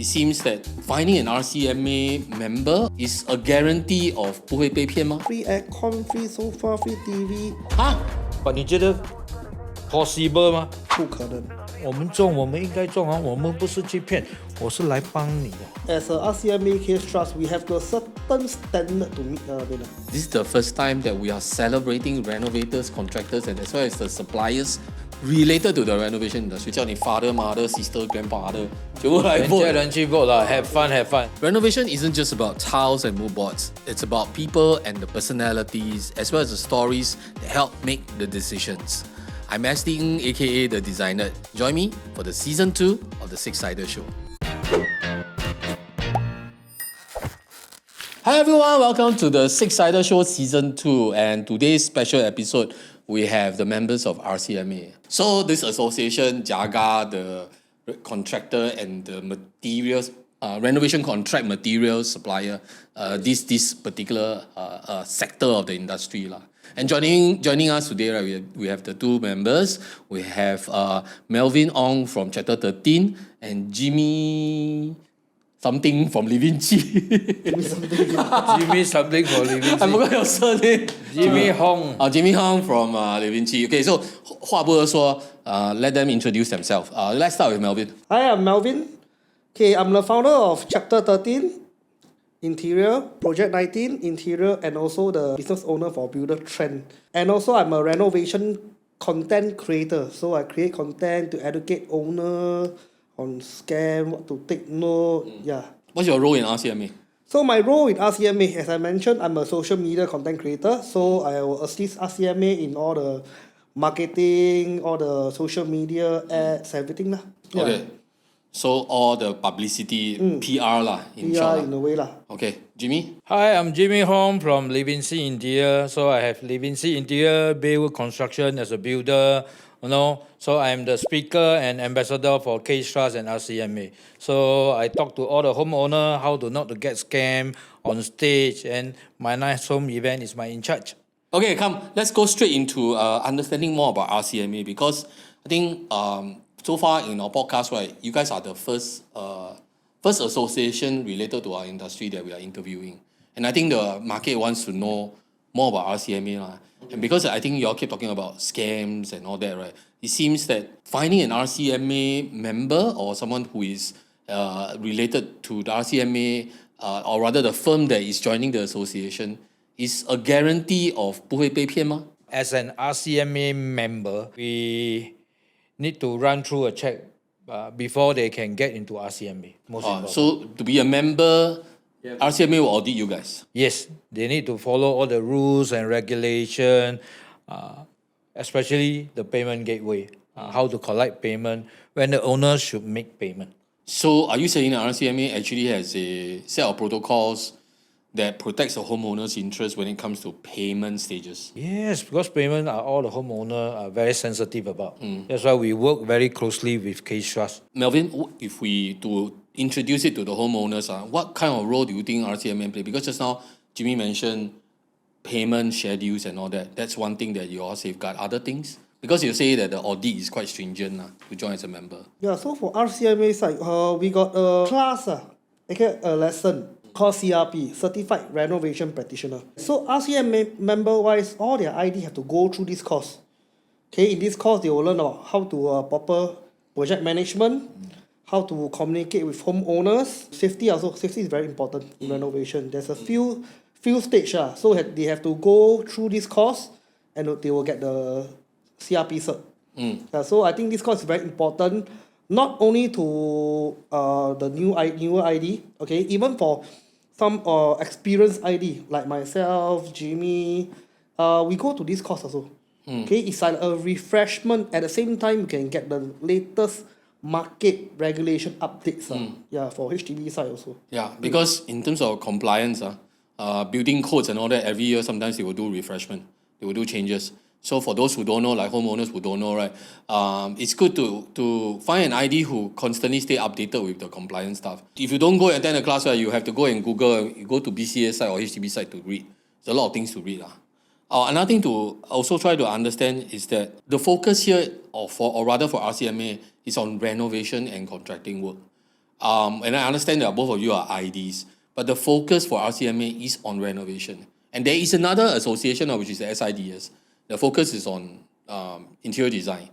It seems that finding an RCMA member is a guarantee of 不会被骗吗？ Free aircon, free sofa, free TV， 哈？ But 你觉得 possible 吗？不可能。我们中，我们应该中啊！我们不是去骗，我是来帮你的。 As a RCMA CaseTrust, we have a certain standard to meet. This is the first time that we are celebrating renovators, contractors, and as well as the suppliers related to the renovation industry. 叫你 father, mother, sister, grandfather 全部来 vote. 人去 vote 啦 ，have fun，have fun。 Renovation isn't just about tiles and mood boards. It's about people and the personalities as well as the stories that help make the decisions. I'm Astley Ng, aka The Designer. Join me for the season 2 of the SIXiDER Show. Hi everyone, welcome to the SIXiDER Show season 2, and today's special episode we have the members of RCMA. So this association jaga the contractor and the materials renovation contract materials supplier this particular sector of the industry lah. And joining us today, right, we have the two members. We have Melvin Ong from Chapter 13 and Jimmy something from Livinci. Jimmy something for Livinci. I forgot your surname. Jimmy Hong. Jimmy Hong from Livinci. Okay, so 话不多说, let them introduce themselves. Let's start with Melvin. Hi, I'm Melvin. Okay, I'm the founder of Chapter 13, Interior, Project 19, Interior, and also the business owner for Builder Trend. And also I'm a renovation content creator. So I create content to educate owner on scam, what to take note, yeah. What's your role in RCMA? So my role in RCMA, as I mentioned, I'm a social media content creator. So I will assist RCMA in all the marketing, all the social media ads, everything lah. Yeah. Okay. So all the publicity, PR lah, in PR short lah. in a way lah. Okay, Jimmy? Hi, I'm Jimmy Hong from Livinci Interior. So I have Livinci Interior Build Construction as a builder. So I'm the speaker and ambassador for CaseTrust and RCMA. So I talk to all the homeowner how to not to get scammed on stage, and my nice home event is my in charge. Okay, come, let's go straight into understanding more about RCMA, because I think so far in our podcast, right, you guys are the first association related to our industry that we are interviewing. And I think the market wants to know more about RCMA lah. And because I think you all keep talking about scams and all that, right? It seems that finding an RCMA member or someone who is related to the RCMA, or rather the firm that is joining the association, is a guarantee of 不会被骗吗? As an RCMA member, we need to run through a check before they can get into RCMA. So to be a member, RCMA will audit you guys? Yes, they need to follow all the rules and regulation, especially the payment gateway, how to collect payment, when the owner should make payment. So are you saying that RCMA actually has a set of protocols that protects the homeowner's interest when it comes to payment stages? Yes, because payment all the homeowner are very sensitive about. That's why we work very closely with CaseTrust. Melvin, if we to introduce it to the homeowners, what kind of role do you think RCMA play? Because just now Jimmy mentioned payment schedules and all that. That's one thing that you all safeguard. Other things? Because you say that the audit is quite stringent to join as a member. Yeah, so for RCMA side, we got a class, a lesson called CRP, Certified Renovation Practitioner. So RCMA member-wise, all their ID have to go through this course. Okay, in this course, they will learn about how to proper project management, how to communicate with homeowners. Safety is very important in renovation. There's a few stages, so they have to go through this course and they will get the CRP cert. So I think this course is very important, not only to the newer ID, okay, even for some experienced ID like myself, Jimmy, we go to this course also. Okay, it's like a refreshment. At the same time, you can get the latest market regulation updates. For HDB side also. Yeah, because in terms of compliance, building codes and all that, every year sometimes they will do refreshment. They will do changes. So for those who don't know, like homeowners who don't know, right, it's good to find an ID who constantly stay updated with the compliance stuff. If you don't go attend a class, right, you have to go and Google, you go to BCA site or HDB site to read. There's a lot of things to read. Another thing to also try to understand is that the focus here, or rather for RCMA, is on renovation and contracting work. and I understand that both of you are IDs, but the focus for RCMA is on renovation. And there is another association, which is the SIDS. The focus is on interior design.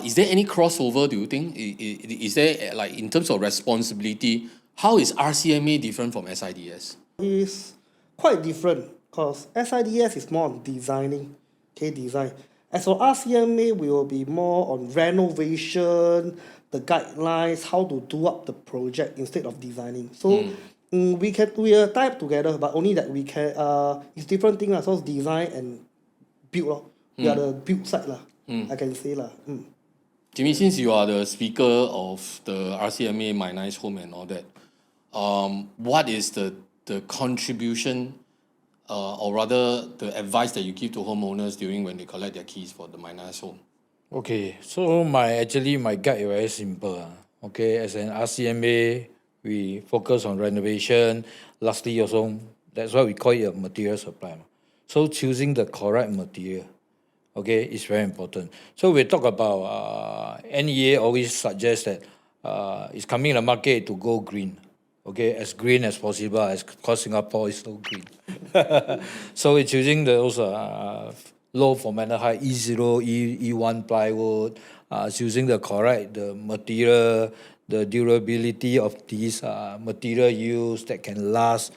Is there any crossover, do you think? Is there, like, in terms of responsibility, how is RCMA different from SIDS? It's quite different because SIDS is more on designing, design. As for RCMA, we will be more on renovation, the guidelines, how to do up the project instead of designing. So we are tied together, but only that we can it's different thing so it's design and build lor. We are the build side lah. I can say lah. Jimmy, since you are the speaker of the RCMA My Nice Home and all that, what is the contribution or rather the advice that you give to homeowners during when they collect their keys for the My Nice Home? Okay, so my guide is very simple. Okay, as an RCMA, we focus on renovation. Lastly, also that's why we call it a material supply. So choosing the correct material, okay, is very important. So we talk about NEA always suggests that it's coming in the market to go green. Okay, as green as possible, as because Singapore is so green. So we're choosing those low formaldehyde E0, E1 plywood, using the correct the material, the durability of these material use that can last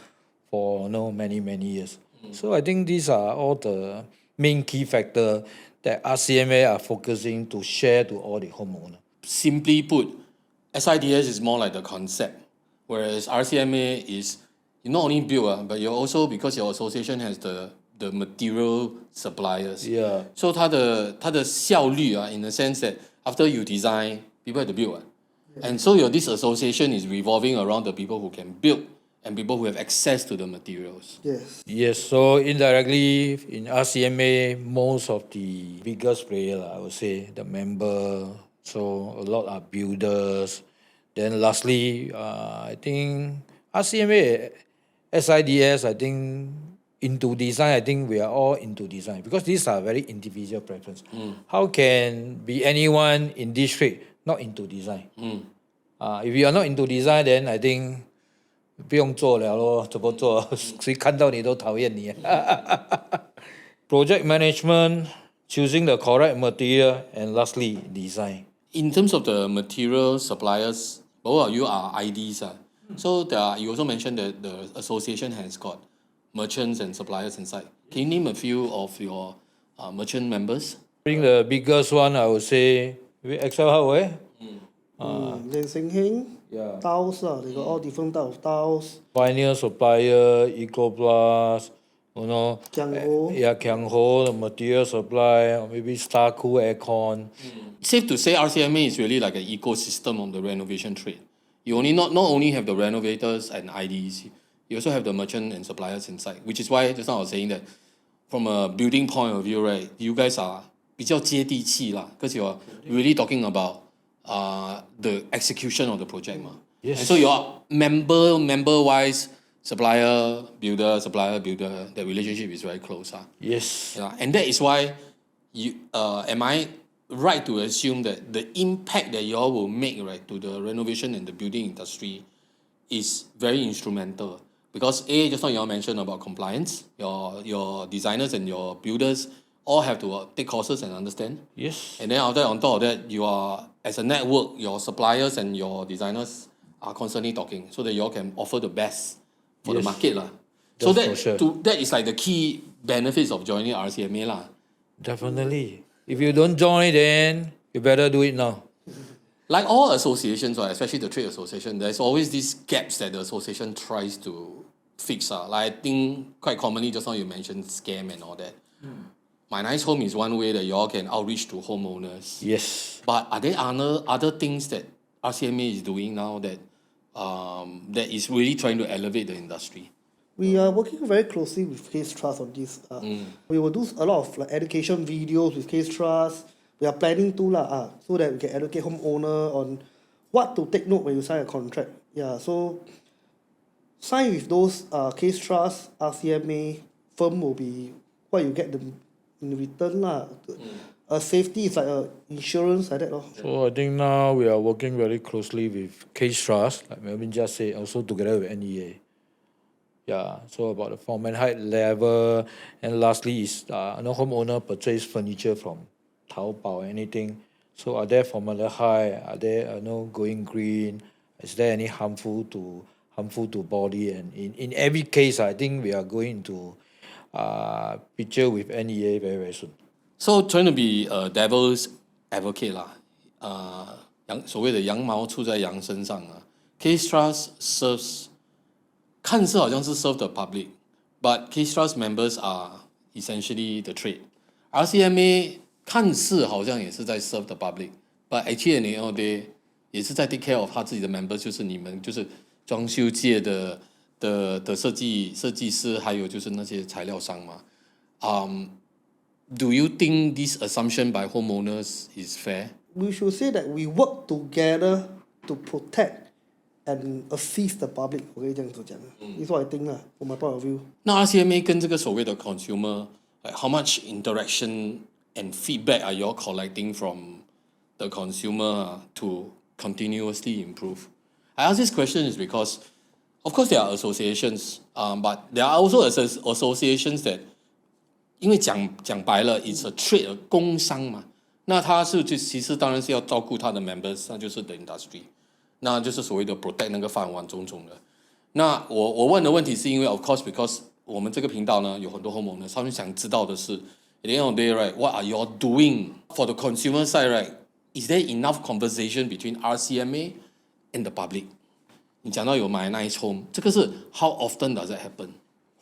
for many years. So I think these are all the main key factors that RCMA are focusing to share to all the homeowners. Simply put, SIDS is more like the concept, whereas RCMA is you not only build, but you're also, because your association has the material suppliers. Yeah. So 它的效率 in the sense that after you design, people have to build. And so this association is revolving around the people who can build and people who have access to the materials. Yes. Yes, so indirectly in RCMA, most of the biggest players, I would say, the member, so a lot are builders. Then lastly, I think RCMA, SIDS, I think into design, I think we are all into design because these are very individual preference. How can be anyone in this trade not into design? If you are not into design, then I think 不用做了咯，怎么做？谁看到你都讨厌你。Project management, choosing the correct material, and lastly, design. In terms of the material suppliers, both of you are IDs. So you also mentioned that the association has got merchants and suppliers inside. Can you name a few of your merchant members? I think the biggest one, I would say, Excel Hardware. Then Sing Heng, Yeah. tiles, they got all different type of tiles. Pioneer Supplier, EcoPlus, Kiang Ho. Kiang Ho, the material supply, or maybe Star Cool Aircon. Safe to say RCMA is really like an ecosystem of the renovation trade. You not only have the renovators and IDs, you also have the merchant and suppliers inside, which is why just now I was saying that from a building point of view, right, you guys are 比较接地气啦, because you're really talking about the execution of the project. Yes. And so your member-wise, supplier, builder, the relationship is very close. Yes. Yeah. And that is why am I right to assume that the impact that you all will make, right, to the renovation and the building industry is very instrumental? Because just now you all mentioned about compliance, your designers and your builders all have to take courses and understand. Yes. And then on top of that, you are, as a network, your suppliers and your designers are constantly talking so that you all can offer the best for the market. So that is like the key benefits of joining RCMA. Definitely. If you don't join, then you better do it now. Like all associations, right, especially the trade association, there's always these gaps that the association tries to fix. Like I think quite commonly, just now you mentioned scam and all that. My Nice Home is one way that you all can outreach to homeowners. Yes. But are there other things that RCMA is doing now that that is really trying to elevate the industry? We are working very closely with CaseTrust on this. We will do a lot of education videos with CaseTrust. We are planning to so that we can educate homeowner on what to take note when you sign a contract. Yeah, so sign with those CaseTrust, RCMA firm will be what you get in return. safety is like a insurance like that. So I think now we are working very closely with CaseTrust, like Melvin just said, also together with NEA. Yeah, so about the Formaldehyde level, and lastly is homeowner purchase furniture from Taobao or anything. So are there Formaldehyde? Are there going green? Is there any harmful to body? And in every case, I think we are going to picture with NEA very very soon. So trying to be a devil's advocate 啦，所谓的羊毛出在羊身上啊。CaseTrust serves 看似好像是 serve the public, but CaseTrust members are essentially the trade. RCMA 看似好像也是在 serve the public, but actually at the end of the day 也是在 take care of 他自己的 members， 就是你们就是装修界的设计师，还有就是那些材料商嘛。Do you think this assumption by homeowners is fair? We should say that we work together to protect and assist the public. 我可以这样子讲，This is what I think from my point of view. 那 RCMA 跟这个所谓的 consumer, like how much interaction and feedback are you all collecting from the consumer to continuously improve? I ask this question is because, of course, there are associations, but there are also associations that 因为讲白了 ，it's a trade 工商嘛，那他其实当然是要照顾他的 members， 那就是 the industry， 那就是所谓的 protect 那个饭碗种种的。那我问的问题是因为 of course because 我们这个频道呢有很多 homeowners， 他们想知道的是 at the end of the day right, what are you all doing for the consumer side right? Is there enough conversation between RCMA and the public? 你讲到有买 nice home， 这个是 how often does that happen?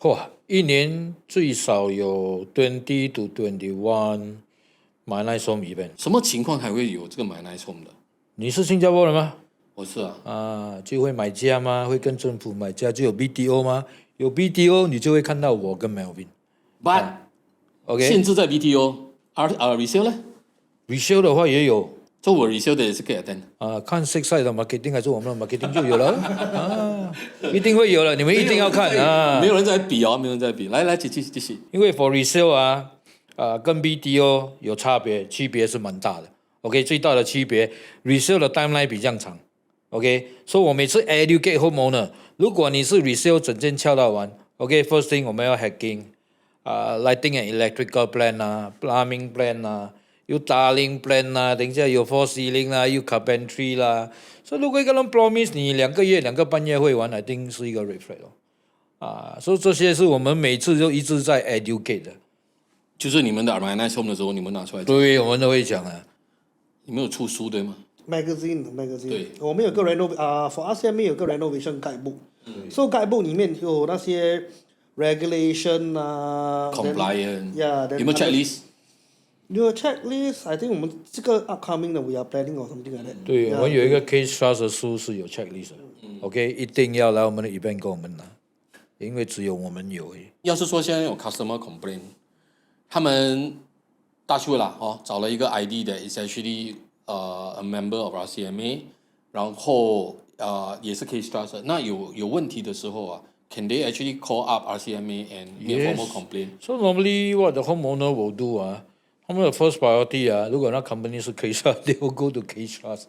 哇，一年最少有20 to 21买nice home event。什么情况还会有这个买 nice home 的？你是新加坡人吗？我是啊。就会买家吗？会跟政府买家，就有 BTO 吗？有 BTO 你就会看到我跟 Melvin。But OK， 限制在 BTO，resale 呢 ？resale 的话也有。做我 resale 的也是可以 attend。看 SIXiDER 的 marketing 还是我们的 marketing 就有了一定会有了，你们一定要看没有人在比哦，没有人在比。来，继续。因为 for resale 跟 BTO 有差别，区别是蛮大的。OK， 最大的区别 resale 的 timeline 比较长。OK， 所以我每次 educate homeowner， 如果你是 resale 整件敲到完 ，OK，first thing 我们要 hacking，lighting and electrical plan plumbing plan有 tiling plan 等一下有 fall ceiling 有 carpentry 所以如果一个人 promise 你2个月2个半月会完 I think 是一个 red flag 所以这些是我们每次就一直在 educate 的。就是你们的 nice home 的时候，你们拿出来讲。对，我们都会讲你们有出书对吗？ magazine， 对，我们有个 for RCMA 有个 renovation guidebook，so guidebook 里面有那些 regulation compliant， 有没有 checklist？ 有 checklist， I think 我们这个 upcoming 的 we are planning or something like that。对，我们有一个 CaseTrust 的书是有 checklist 的，OK， 一定要来我们的 event 跟我们拿，因为只有我们有。要是说现在有 customer complaint， 他们大去了找了一个 ID 的 is actually a member of RCMA， 然后也是 CaseTrust， 那有问题的时候can they actually call up RCMA and make formal complaint? So normally what the homeowner will do他们的 first priority 如果那 company 是 CaseTrust they will go to CaseTrust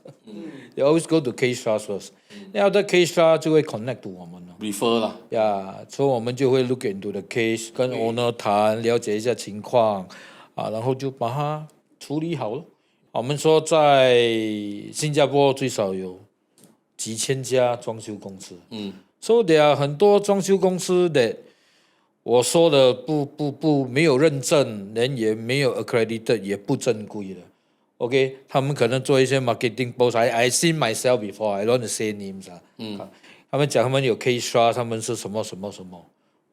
they always go to CaseTrust first then after CaseTrust 就会 connect to 我们refer 啦所以我们就会 look into the case 跟 owner 谈了解一下情况然后就把它处理好了。我们说在新加坡最少有几千家装修公司so there are 很多装修公司的我说的不没有认证，人也没有 accredited， 也不正规的。OK， 他们可能做一些 marketing post。I seen myself before. I don't want to say names 他们讲他们有 CaseTrust， 他们是什么什么什么，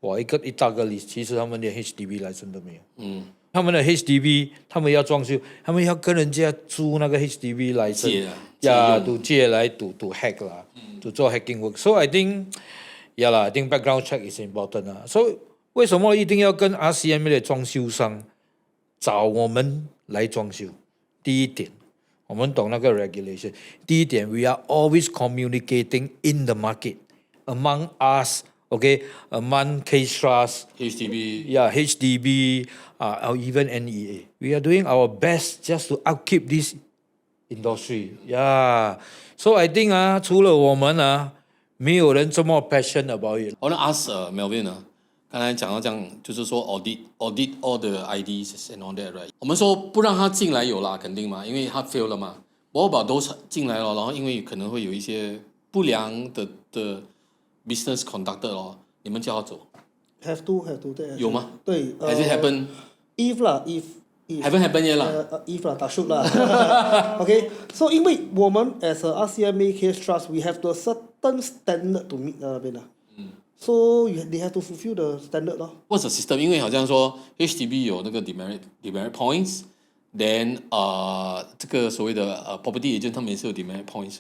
哇，一大个 list， 其实他们连 HDB license 都没有。他们的 HDB， 他们要装修，他们要跟人家租那个 HDB license， 借来赌 hack 啦，赌做 hacking work。So I think I think background check is important So为什么一定要跟 RCMA 的装修商找我们来装修？第一点，我们懂那个 regulation。第一点 ，we are always communicating in the market among us okay, among CaseTrust, HDB. yeah, HDB, or even NEA. We are doing our best just to upkeep this industry. Yeah. So I think 除了我们没有人这么 passion about it. I want to ask Melvin 刚才讲到这样，就是说 audit all the IDs and all that, right？ 我们说不让他进来有啦，肯定嘛，因为他 fail 了嘛。What about those 进来了，然后因为可能会有一些不良的 business conducted 咯，你们叫他走 have to 对。有吗？对。Has it happened? If haven't happened yet 啦。if 啦，打 shoot 啦。Okay, so 因为我们 as a RCMA CaseTrust, we have the certain standard to meet 那边So they have to fulfill the standard 咯。What's the system？ 因为好像说 HDB 有那个 demerit points， then 这个所谓的property agent 他们也是有 demerit points，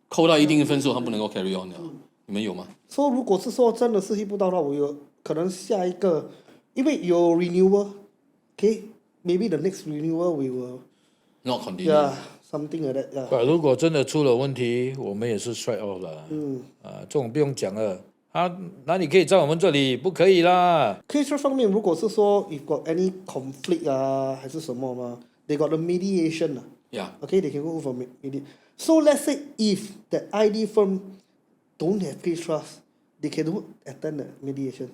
扣到一定的分数，他不能够 carry on 的。你们有吗？ So 如果是说真的是 hit 不到的话，我有可能下一个，因为有 renewal, okay, maybe the next renewal we will not continue. Yeah, something like that. Yeah. 如果真的出了问题，我们也是 strike off 了。这种不用讲了。哪里可以在我们这里？不可以啦。Case 方面，如果是说 if got any conflict 还是什么嘛 they got the mediation Yeah. Okay, they can go for mediation. So let's say if the ID firm don't have case trust, they cannot attend the mediation.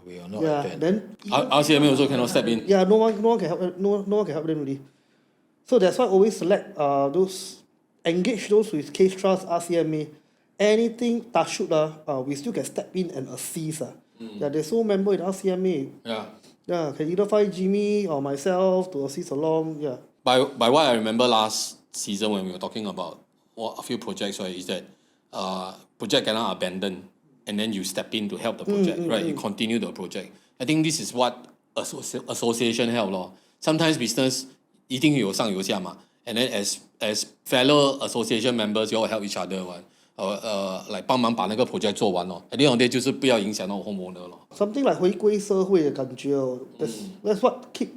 We are not Yeah, attend. then RCMA also cannot step in. yeah, no one can help. No one can help them really. So that's why I always select engage those with case trust RCMA. Anything touch shoot we still can step in and assist Yeah, there's no member in RCMA. Yeah, can either find Jimmy or myself to assist along. Yeah. By what I remember last season when we were talking about a few projects, right, is that project cannot abandon and then you step in to help the project, right? You continue the project. I think this is what association help 咯。Sometimes business 一定有上有下嘛 and then as fellow association members, you all help each other one. 来帮忙把那个 project 做完咯。At the end of the day 就是不要影响到 homeowner 咯。Something like 回归社会的感觉That's what keep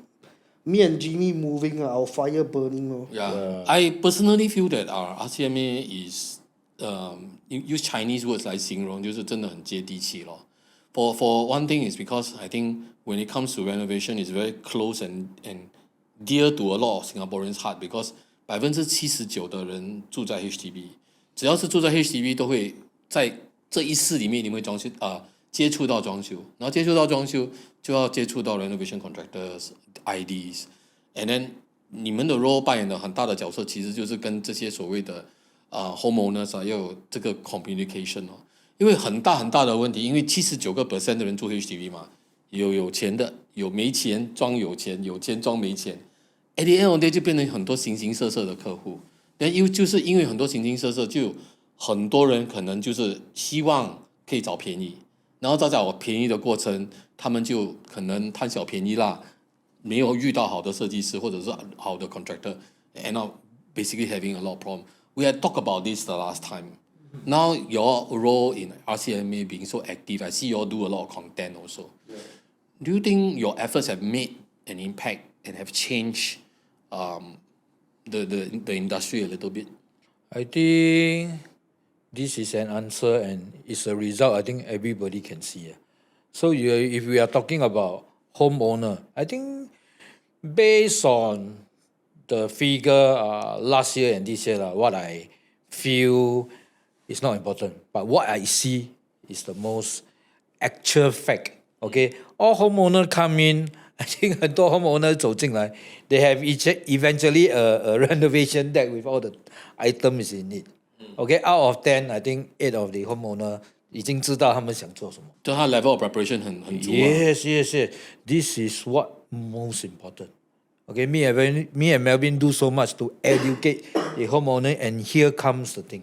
me and Jimmy moving our fire burning Yeah. I personally feel that our RCMA is use Chinese words 来形容，就是真的很接地气咯。For one thing is because I think when it comes to renovation, it's very close and dear to a lot of Singaporeans' heart because 79%的人住在 HDB。只要是住在 HDB 都会在这一室里面你会接触到装修，然后接触到装修就要接触到 renovation contractors IDs and then 你们的 role 扮演的很大的角色其实就是跟这些所谓的homeowners 要有这个 communication 因为很大的问题，因为79% 的人住 HDB 嘛，有钱的，有没钱装有钱，有钱装没钱 at the end of the day 就变成很多形形色色的客户。就是因为很多形形色色，就有很多人可能就是希望可以找便宜，然后在找便宜的过程，他们就可能贪小便宜啦，没有遇到好的设计师或者是好的 contractor, and now basically having a lot of problem. We had talked about this the last time. Now your role in RCMA being so active, I see you all do a lot of content also. Yeah. Do you think your efforts have made an impact and have changed the industry a little bit? I think this is an answer and it's a result I think everybody can see. So if we are talking about homeowner, I think based on the figure last year and this year, what I feel is not important. But what I see is the most actual fact. Okay, all homeowners come in. I think 很多 homeowners 走进来 they have eventually a renovation deck with all the items in it. Okay, out of 10, I think 8 of the homeowner 已经知道他们想做什么。就他 level of preparation 很足。Yes. This is what most important. Okay, me and Melvin do so much to educate the homeowner, and here comes the thing.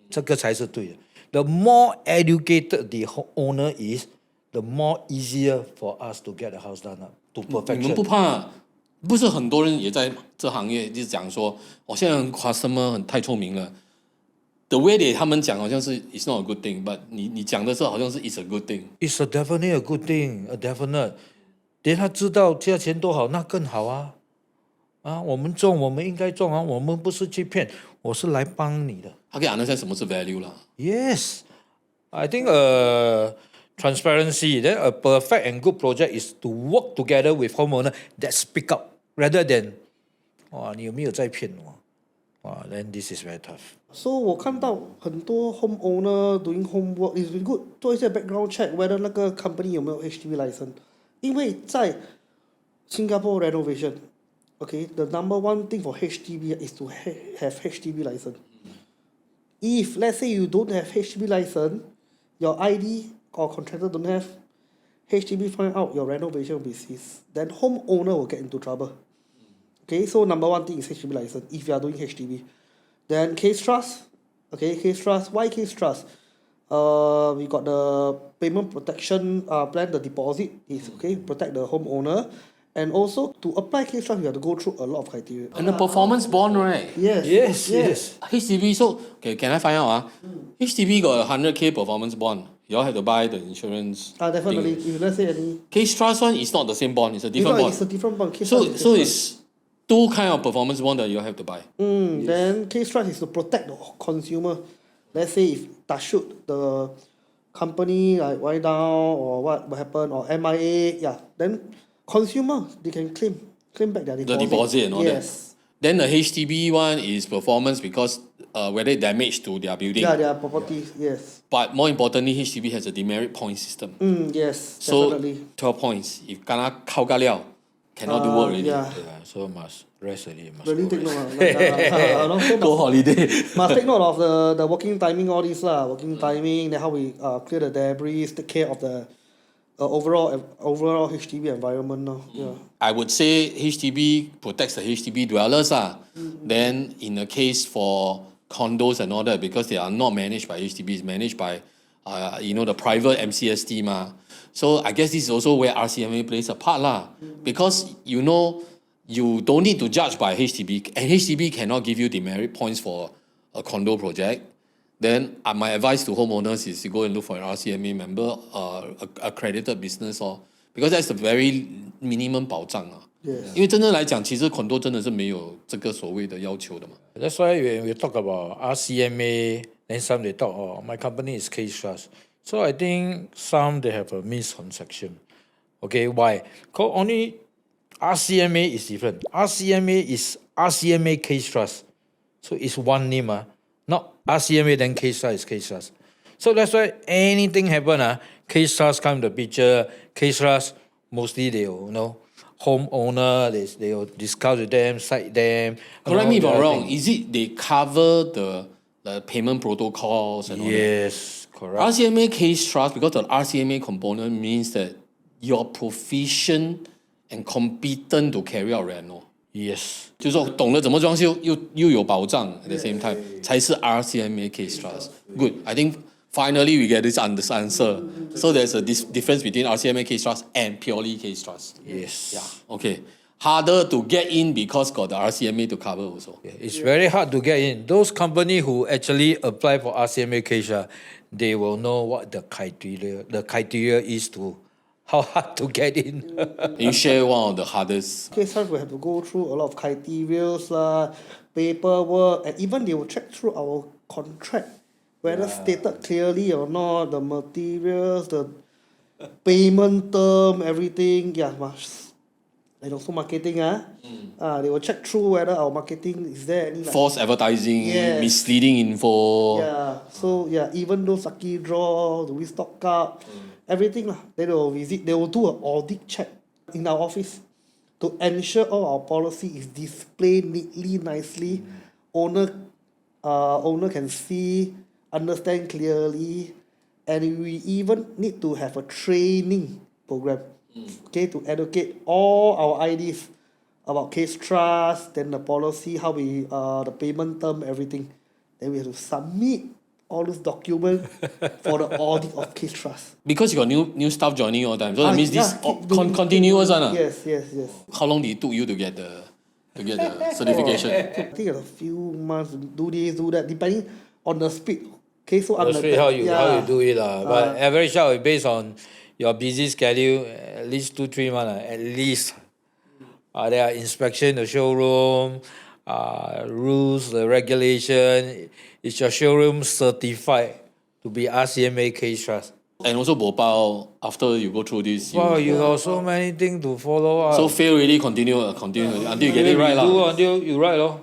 这个才是对的。The more educated the owner is, the more easier for us to get the house done up to perfection. 你们不怕？不是很多人也在这行业就讲说，现在 customer 太聪明了。The way that 他们讲好像是 it's not a good thing, but 你讲的时候好像是 it's a good thing. It's definitely a good thing, a definite. 等他知道价钱多好，那更好啊！我们种，我们应该种啊，我们不是去骗，我是来帮你的。他可以 understand 什么是 value 啦。Yes, I think transparency. Then a perfect and good project is to work together with homeowner that speak up rather than 你有没有在骗我then this is very tough. So 我看到很多 homeowner doing homework is very good， 做一些 background check whether 那个 company 有没有 HDB license， 因为在 Singapore renovation, okay, the number one thing for HDB is to have HDB license. If let's say you don't have HDB license, your ID or contractor don't have, HDB find out your renovation will be seized, then homeowner will get into trouble. Okay, so number one thing is HDB license if you are doing HDB. Then CaseTrust. Okay, CaseTrust. Why CaseTrust? We got the payment protection plan, the deposit is okay, protect the homeowner. And also to apply CaseTrust, you have to go through a lot of criteria. And the performance bond, right? Yes. HDB, so okay, can I find out? HDB got a 100K performance bond. You all have to buy the insurance. Definitely. thing. If let's say any. CaseTrust one is not the same bond, it's a different bond. It's a different bond. So it's two kind of performance bond that you all have to buy. Then CaseTrust is to protect the consumer. Let's say if touch shoot the company like wind down or what happened or MIA, then consumer they can claim back their deposit. The deposit and all that. Yes. Then the HDB one is performance because whether damage to their building. Yeah, their properties, yes. But more importantly, HDB has a demerit point system. Yes, So definitely. 12 points. If kena kao ka liao, cannot do work already. Yeah. So must rest already. Must Really go take rest. note. So Go holiday. must take note of the working timing, all this lah. Working timing, then how we clear the debris, take care of the overall HDB environment now. Yeah. I would say HDB protects the HDB dwellers. Then in the case for condos and all that, because they are not managed by HDB, it's managed by the private MCST ma. So I guess this is also where RCMA plays a part lah. Because you don't need to judge by HDB, and HDB cannot give you demerit points for a condo project. Then my advice to homeowners is to go and look for an RCMA member, accredited business because that's the very minimum 保障啊。Yes. 因为真正来讲，其实condo真的是没有这个所谓的要求的嘛。That's why when we talk about RCMA, then some they talk, my company is CaseTrust. So I think some they have a misconception. Okay, why? Because only RCMA is different. RCMA is RCMA CaseTrust. So it's one name, not RCMA then CaseTrust is CaseTrust. So that's why anything happen, CaseTrust come to the picture. CaseTrust, mostly they will, homeowner, they will discuss with them, cite them. Correct me if I'm wrong. Is it they cover the payment protocols and all that? Yes, correct. RCMA CaseTrust, because the RCMA component means that you're proficient and competent to carry out reno. Yes. 就是说懂得怎么装修又有保障 at the same time 才是 RCMA CaseTrust. Good. I think finally we get this answer. So there's a difference between RCMA CaseTrust and purely CaseTrust. Yes. Yeah. Okay. Harder to get in because got the RCMA to cover also. It's very hard to get in. Those companies who actually apply for RCMA case, they will know what the criteria is to how hard to get in. You share one of the hardest. CaseTrust will have to go through a lot of criteria, paperwork, and even they will check through our contract, whether stated clearly or not, the materials, the payment term, everything. Yeah, and also marketing. They will check through whether our marketing is there any False advertising, misleading info. Yeah. So even those lucky draw, do we stock up, everything lah. Then they will visit. They will do an audit check in our office to ensure all our policy is displayed neatly, nicely. Owner can see, understand clearly, and we even need to have a training program. Okay, to educate all our IDs about CaseTrust, then the policy, how we the payment term, everything. Then we have to submit all those documents for the audit of CaseTrust. Because you got new staff joining all the time, so that means this continuous one. Yes. How long did it took you to get the certification? I think a few months, do this, do that, depending on the speed. Okay, so The speed how you do it. But average out based on your busy schedule, at least 2-3 months, at least. There are inspection, the showroom, rules, the regulation. Is your showroom certified to be RCMA CaseTrust? And also bopao, after you go through this, Wow, you got so many things to follow. so fail really continue until you get it right. Do until you right. Lor.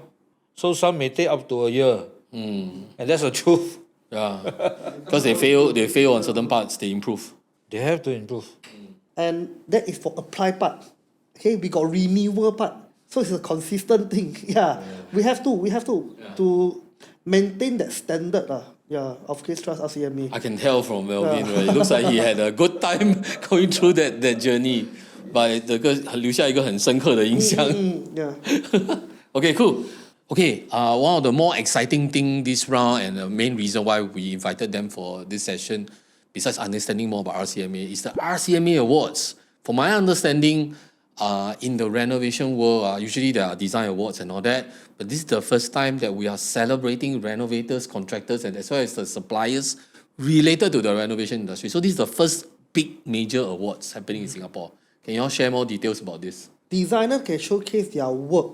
So some may take up to a year. And that's the truth. Yeah. Because they fail on certain parts, they improve. They have to improve. And that is for apply part. Okay, we got renewal part. So it's a consistent thing. Yeah. We have to maintain that standard of CaseTrust RCMA. I can tell from Melvin, right? It looks like he had a good time going through that journey. But 留下一个很深刻的印象。Yeah. Okay, cool. Okay, one of the more exciting thing this round and the main reason why we invited them for this session, besides understanding more about RCMA, is the RCMA Awards. For my understanding, in the renovation world, usually there are design awards and all that, but this is the first time that we are celebrating renovators, contractors, and as well as the suppliers related to the renovation industry. So this is the first big major awards happening in Singapore. Can you all share more details about this? Designers can showcase their work,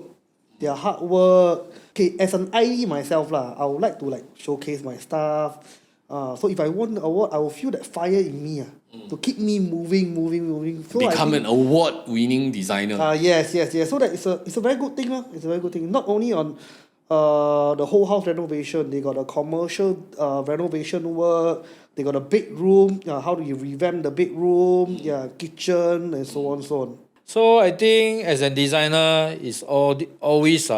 their hard work. Okay, as an IE myself, I would like to showcase my stuff. So if I won the award, I will feel that fire in me to keep me moving. So Become an award-winning designer. Yes. So that it's a very good thing. It's a very good thing. Not only on the whole house renovation, they got a commercial renovation work. They got a bedroom. How do you revamp the bedroom? Kitchen and so on. So I think as a designer, it's always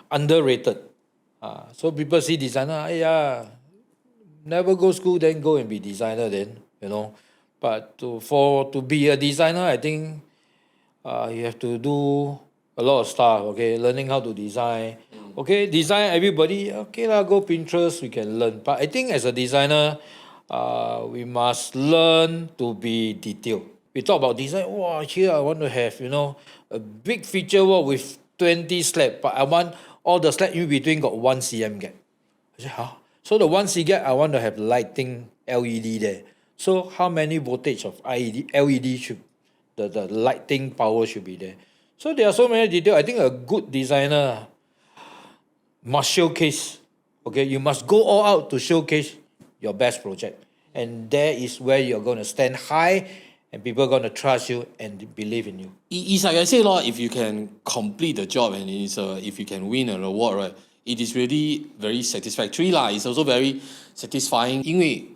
underrated. So people see designer, never go school, then go and be designer then, But to be a designer, I think you have to do a lot of stuff, okay? Learning how to design. Okay, design everybody, go Pinterest, we can learn. But I think as a designer, we must learn to be detailed. We talk about design, here I want to have, a big feature wall with 20 slabs, but I want all the slabs in between got 1 cm gap. I say, So the 1 cm gap, I want to have lighting LED there. So how many voltage of LED should, the lighting power should be there. So there are so many details. I think a good designer must showcase. Okay, you must go all out to showcase your best project. And there is where you're going to stand high and people are going to trust you and believe in you. It's like I say, if you can complete the job and if you can win an award, right, it is really very satisfactory. It's also very satisfying.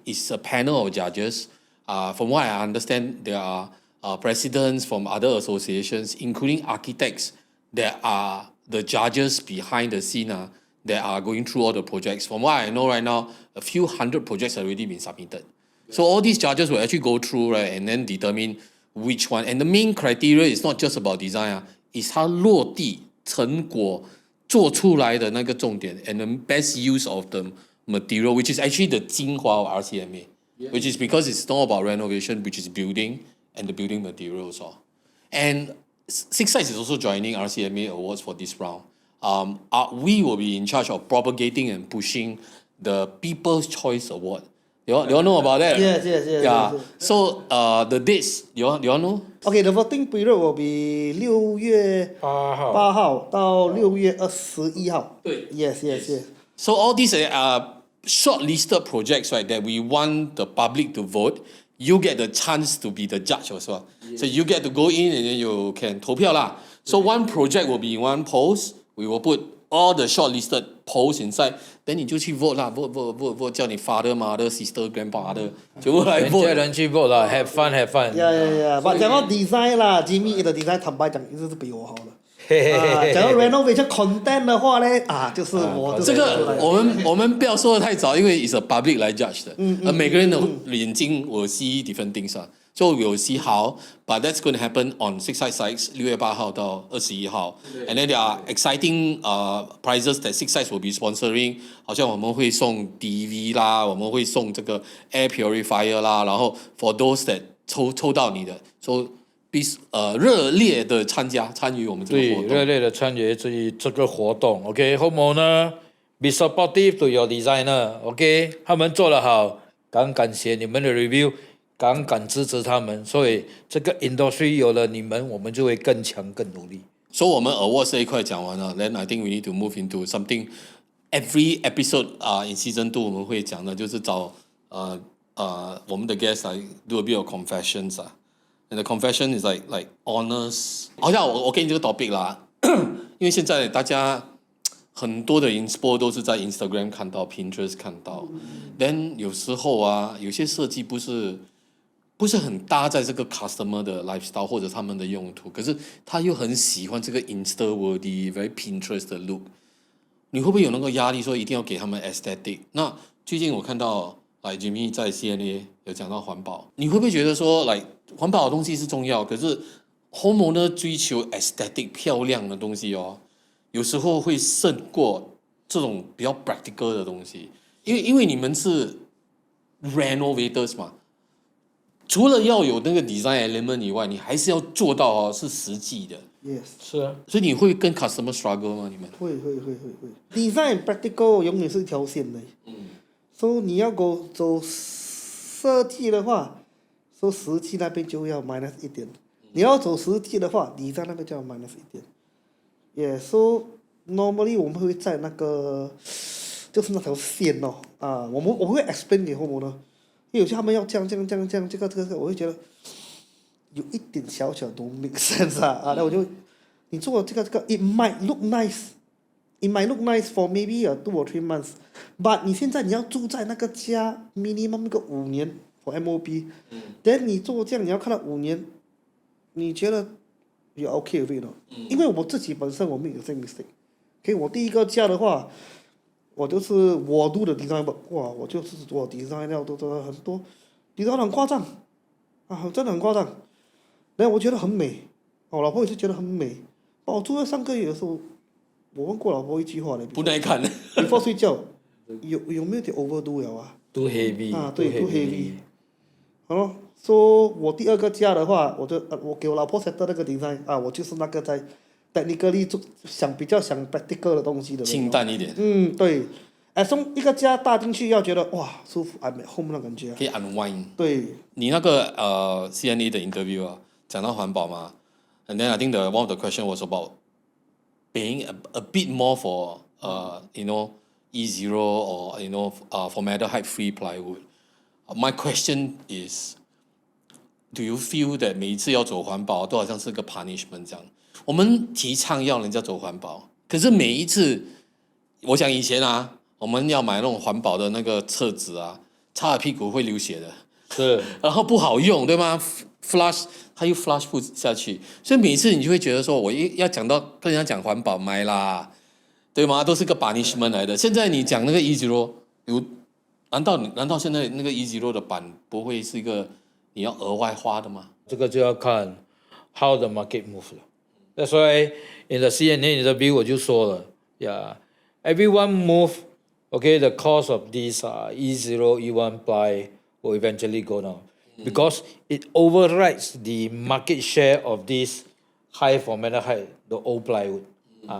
It's a panel of judges. From what I understand, there are presidents from other associations, including architects, that are the judges behind the scene that are going through all the projects. From what I know right now, a few hundred projects have already been submitted. So all these judges will actually go through, right, and then determine which one. And the main criteria is not just about design, it's 它落地成果做出来的那个重点 and the best use of the material, which is actually the 精华 of RCMA, which is because it's not about renovation, which is building and the building materials. And SIXiDES is also joining RCMA Awards for this round. We will be in charge of propagating and pushing the People's Choice Award. You all know about that? Yes. So the dates, you all know? Okay, the voting period will be 6月8号到6月21号。对。Yes. So all these are shortlisted projects, right, that we want the public to vote. You get the chance to be the judge as well. So you get to go in and then you can 投票啦. So one project will be in one post. We will put all the shortlisted posts inside. Then 你就去 vote 啦 vote 叫你 father, mother, sister, grandfather 全部来 vote. 人去 vote 啦 have fun. Yeah. But 讲到 design Jimmy 的 design 坦白讲一直是比我好的。讲到 renovation content 的话呢，就是我这个我们不要说的太早，因为 it's a public 来 judge 的，每个人的眼睛 will see different things So we'll see how, but that's going to happen on SIXiDES 6月8号到21号 And then there are exciting prizes that SIXiDES will be sponsoring. 好像我们会送 DV 啦，我们会送这个 air purifier 啦，然后 for those that 抽到你的 So please 热烈的参与我们这个活动。对，热烈的参与这个活动。OK, Homeowner, be supportive to your designer. OK, 他们做得好，感谢你们的 review。敢支持他们，所以这个 industry 有了你们，我们就会更强更努力。So 我们 awards 这一块讲完了 then I think we need to move into something. Every episode in season 2我们会讲的就是找我们的 guest do a bit of confessions and the confession is like honest。好像我给你这个 topic 啦，因为现在大家很多的 inspo 都是在 Instagram 看到 ，Pinterest 看到，then 有时候有些设计不是很搭在这个 customer 的 lifestyle 或者他们的用途，可是他又很喜欢这个 Insta-worthy very Pinterest 的 look， 你会不会有那个压力说一定要给他们 aesthetic？ 那最近我看到Jimmy 在 CNA 有讲到环保，你会不会觉得说环保的东西是重要，可是 Homeowner 追求 aesthetic 漂亮的东西有时候会胜过这种比较 practical 的东西，因为你们是 renovators 嘛，除了要有那个 design element 以外，你还是要做到是实际的。Yes， 是啊，所以你会跟 customer struggle 吗？你们会。Design practical 永远是一条线的。所以你要走设计的话，说实际那边就要 minus 一点。你要走实际的话，design那边就要 minus 一点。so normally 我们会在那个就是那条线我会 explain 给 homeowner， 因为有些他们要这样，这个，我会觉得有一点小don't make sense 那我就你做这个，it might look nice。It might look nice for maybe 2 or 3 months, but 你现在你要住在那个家 minimum 那个5年 for MOP，then 你做这样你要看到5年，你觉得you okay with it 因为我自己本身我make the same mistake。我第一个家的话，我就是我 do 的 design work， 我就是做 design 料都很多 ，design 很夸张真的很夸张。然后我觉得很美，我老婆也是觉得很美。我住在3个月的时候。我问过老婆一句话嘞，不耐看。before 睡觉，有没有点 overdo 了？Too heavy。对 ，too heavy。好咯，说我第二个家的话，我给我老婆 set 那个 design 我就是那个在 technically 比较想 practical 的东西的。清淡一点。对。从一个家搭进去要觉得哇舒服 ，I'm at home 那感觉。可以 unwind。对。你那个CNA 的 interview 讲到环保嘛 ，and then I think one of the question was about。Paying a bit more for E0 or formaldehyde free plywood. My question is, do you feel that 每一次要走环保都好像是个 punishment 这样？我们提倡要人家走环保，可是每一次，我想以前我们要买那种环保的那个厕纸擦了屁股会流血的，是，然后不好用，对吗？flush 它又 flush 不下去，所以每次你就会觉得说，我要讲到跟人家讲环保买啦，对吗？都是个 punishment 来的。现在你讲那个E0，难道现在那个E0的版不会是一个你要额外花的吗？这个就要看 how the market move 了。That's why in the CNA interview 我就说了 ，everyone move, the cost of these E0, E1 ply will eventually go down.Because it overrides the market share of this high formaldehyde, the old plywood.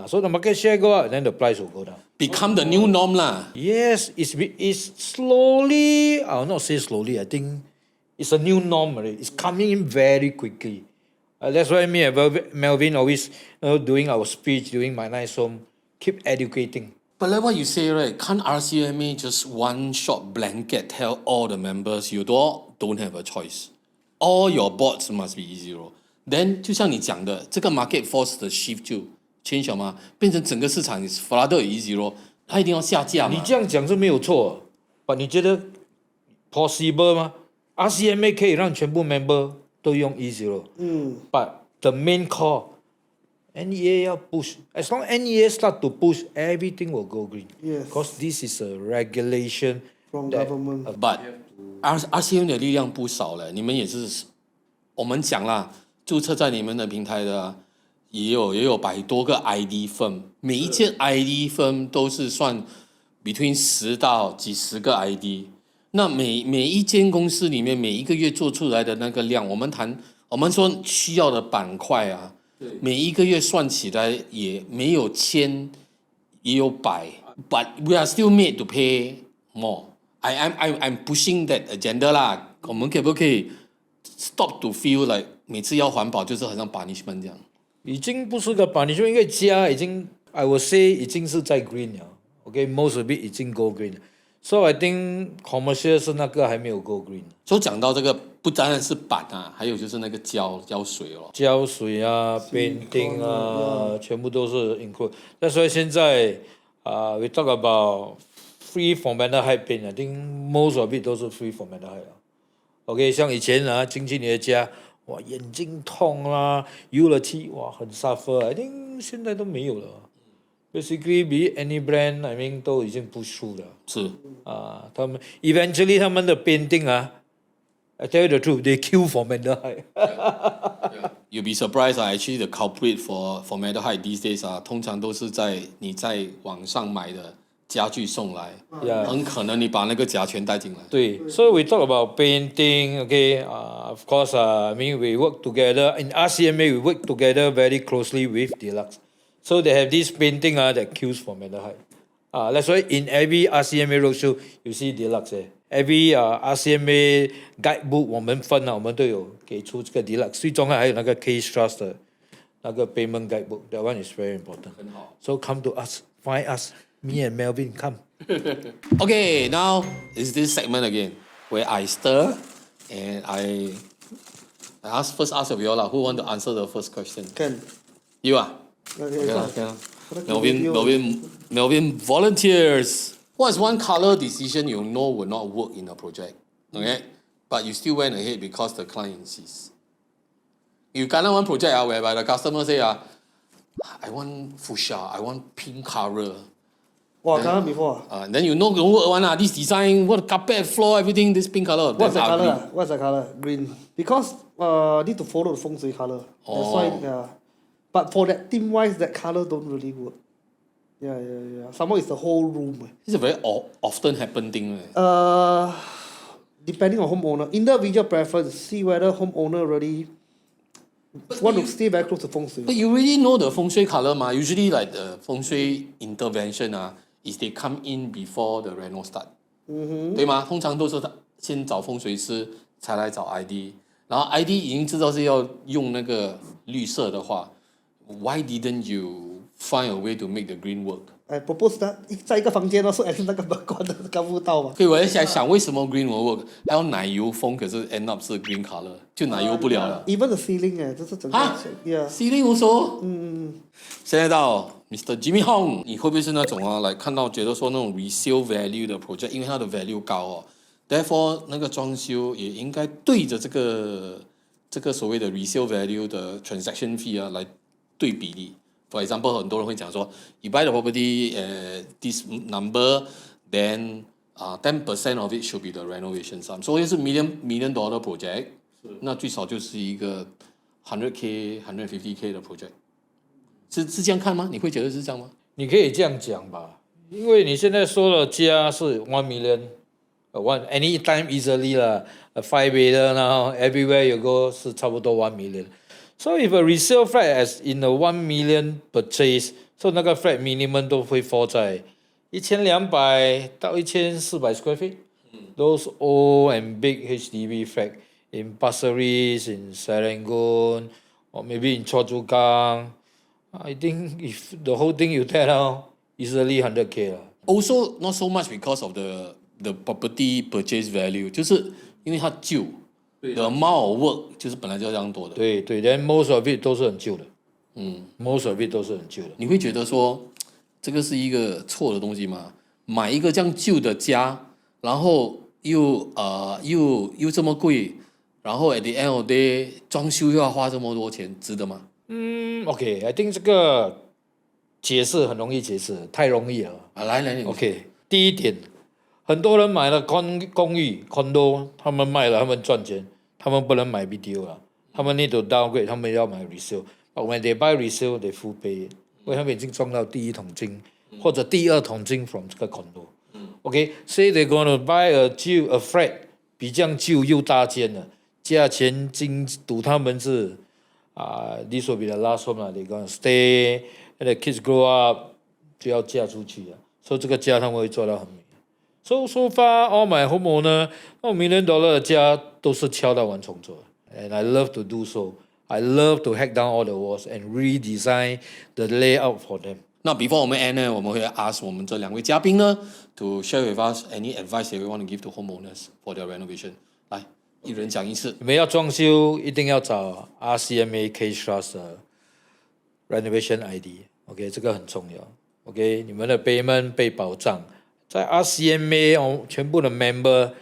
So the market share go up, then the price will go down. Become the new norm lah. Yes, it's slowly. I will not say slowly. I think it's a new norm already. It's coming in very quickly. That's why me and Melvin always doing our speech, doing my nice home, keep educating. But like what you say, right? Can't RCMA just one shot blanket tell all the members you don't have a choice? All your boards must be E0. Then 就像你讲的，这个 market force 的 shift 就 change 了吗？变成整个市场 flooded E0， 它一定要下架嘛。你这样讲是没有错，但你觉得 possible 吗 ？RCMA 可以让全部 member 都用 E0，but the main core。NEA 要 push, as long as NEA start to push, everything will go green. Yes. Because this is a regulation from government. But RCMA 的力量不少了，你们也是，我们讲啦，注册在你们的平台的也有100多个 ID firm， 每一件 ID firm 都是算 between 10到几十个 ID。那每一间公司里面每一个月做出来的那个量，我们说需要的板块每一个月算起来也没有1000，也有100 ，but we are still made to pay more. I'm pushing that agenda 啦。我们可不可以 stop to feel like 每次要环保就是好像 punishment 这样？已经不是个punishment，因为家已经 I would say 已经是在 green 了。Okay, most of it 已经 go green。So I think commercial 是那个还没有 go green。所以讲到这个，不单单是板啊，还有就是那个胶水哦。胶水啊 ，painting 啊，全部都是 include。那所以现在we talk about free formaldehyde paint. I think most of it 都是 free formaldehyde 啊。OK， 像以前啊，进去你的家，哇，眼睛痛啦，油了漆，哇，很 suffer。I think 现在都没有了。Basically, be any brand, I mean 都已经不输了。是他们 eventually 他们的 painting 啊，I tell you the truth, they kill formaldehyde. You'll be surprised actually the culprit for formaldehyde these days 通常都是你在网上买的家具送来，很可能你把那个甲醛带进来。对 ，So we talk about painting, okay? Of course, I mean we work together in RCMA. We work together very closely with Deluxe. So they have this painting that kills formaldehyde. That's why in every RCMA roadshow you see Deluxe. Every RCMA guidebook 我们都有给出这个 Deluxe。最重要还有那个 CaseTrust 的那个 payment guidebook. That one is very important. 很好。So come to us, find us. Me and Melvin, come. Okay, now is this segment again where I stir and I first ask of you all who want to answer the first question. Can. You Okay. Melvin volunteers. What is one color decision you know will not work in a project? Okay, but you still went ahead because the client insists. You kena one project whereby the customer say I want fuchsia, I want pink color. Wow, kena before. Then you know don't work one this design, what carpet, floor, everything, this pink color. What's the ugly. color? What's the color? Green. Because need to follow the feng shui color. That's why But for that team wise, that color don't really work. Yeah. Some more it's the whole room. It's a very often happen thing. Right? Depending on homeowner, individual preference, see whether homeowner really want to stay very close to feng shui. But you really know the feng shui color ma. Usually like the feng shui intervention is they come in before the reno start. 对吗？通常都是先找风水师，才来找 ID。然后 ID 已经知道是要用那个绿色的话。Why didn't you find a way to make the green work? I propose that 在一个房间所以那个门关的看不到嘛。所以我在想为什么 green will work？还有奶油风，可是 end up 是 green color， 就奶油不了了。Even the ceiling 这是整个 ceiling also。现在到 Mr. Jimmy Hong， 你会不会是那种来看到觉得说那种 resale value 的 project， 因为它的 value 高therefore 那个装修也应该对着这个所谓的 resale value 的 transaction fee 来对比例。For example， 很多人会讲说 ，you buy the property this number, then 10% of it should be the renovation sum。所以是million dollar project， 那最少就是一个 100K、150K 的 project， 是这样看吗？你会觉得是这样吗？你可以这样讲吧，因为你现在说的家是1 million， anytime easily 啦，5 bedder now everywhere you go 是差不多1 million。So if a resale flat as in a 1 million purchase, so 那个 flat minimum 都会 fall 在1200到1400 square feet. Those old and big HDB flat in Pasir Ris, in Serangoon, or maybe in Choa Chu Kang. I think if the whole thing you tear down, easily 100K 啦。Also not so much because of the property purchase value， 就是因为它旧。The amount of work 就是本来就这样多的。对 ，then most of it 都是很旧的。most of it 都是很旧的。你会觉得说这个是一个错的东西吗？买一个这样旧的家，然后又这么贵，然后 at the end of the day 装修又要花这么多钱，值得吗？OK，I think 这个解释很容易解释，太容易了。来 ，OK， 第一点。很多人买了公寓 condo， 他们卖了，他们赚钱，他们不能买 BTO 了，他们 need to downgrade， 他们要买 resale。But when they buy resale, they full pay it， 因为他们已经赚到第一桶金，或者第二桶金 from 这个 condo。OK，say they're going to buy a flat 比较旧又大间的，价钱赌他们是this will be the last home 啦 ，they going to stay， and the kids grow up 就要嫁出去了，所以这个家他们会做到很美。So far, all my homeowner, $1 million 的家都是敲到完重做 ，and I love to do so. I love to hack down all the walls and redesign the layout for them. 那 before 我们 end 呢，我们会 ask 我们这两位嘉宾呢 to share with us any advice that we want to give to homeowners for their renovation。来，一人讲一次。你们要装修一定要找 RCMA CaseTrust 的 Renovation ID，OK， 这个很重要。OK， 你们的 payment 被保障，在 RCMA 全部的 member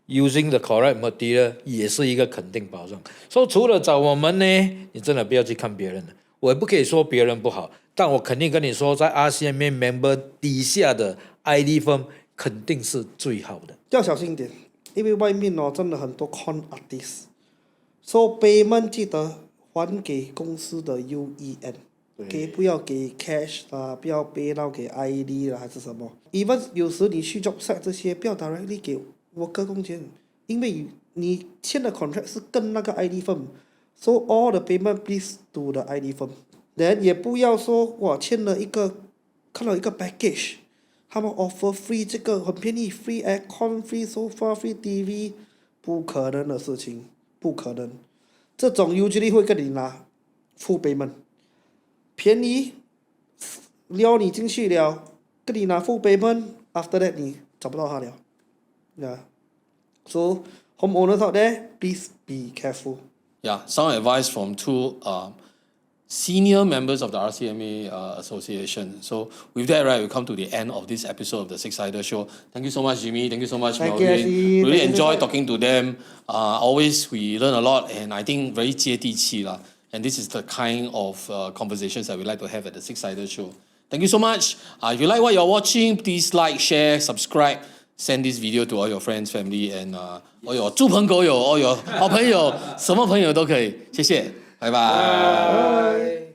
using the correct material 也是一个肯定保障。所以除了找我们呢，你真的不要去看别人的。我也不可以说别人不好，但我肯定跟你说，在 RCMA member 底下的 ID firm 肯定是最好的。要小心一点，因为外面真的很多 con artist，so payment 记得还给公司的 UEN，OK，不要给 cash 啦，不要 pay 到给 ID 啦还是什么。even 有时你去 job site 这些，不要 directly 给worker 工钱，因为你签的 contract 是跟那个 ID firm。So all the payment please to the ID firm。then 也不要说哇签了看到一个 package， 他们 offer free 这个很便宜 ，free aircon free sofa free TV， 不可能的事情，不可能。这种 usually 会跟你拿 full payment， 便宜撩你进去了，跟你拿 full payment，after that 你找不到他了。So homeowners out there please be careful。Yeah, some advice from two senior members of the RCMA Association. So with that, right, we come to the end of this episode of the SIXiDER Show. Thank you so much, Jimmy. Thank you so much, Thank Melvin. you, Really Thank you, enjoy sir. talking to them. Always we learn a lot, and I think very 接地气 lah. And this is the kind of conversations that we like to have at the SIXiDER Show. Thank you so much. If you like what you're watching, please like, share, subscribe. Send this video to all your friends, family, and all your 猪朋狗友, all your 好朋友，什么朋友都可以。谢谢，拜拜。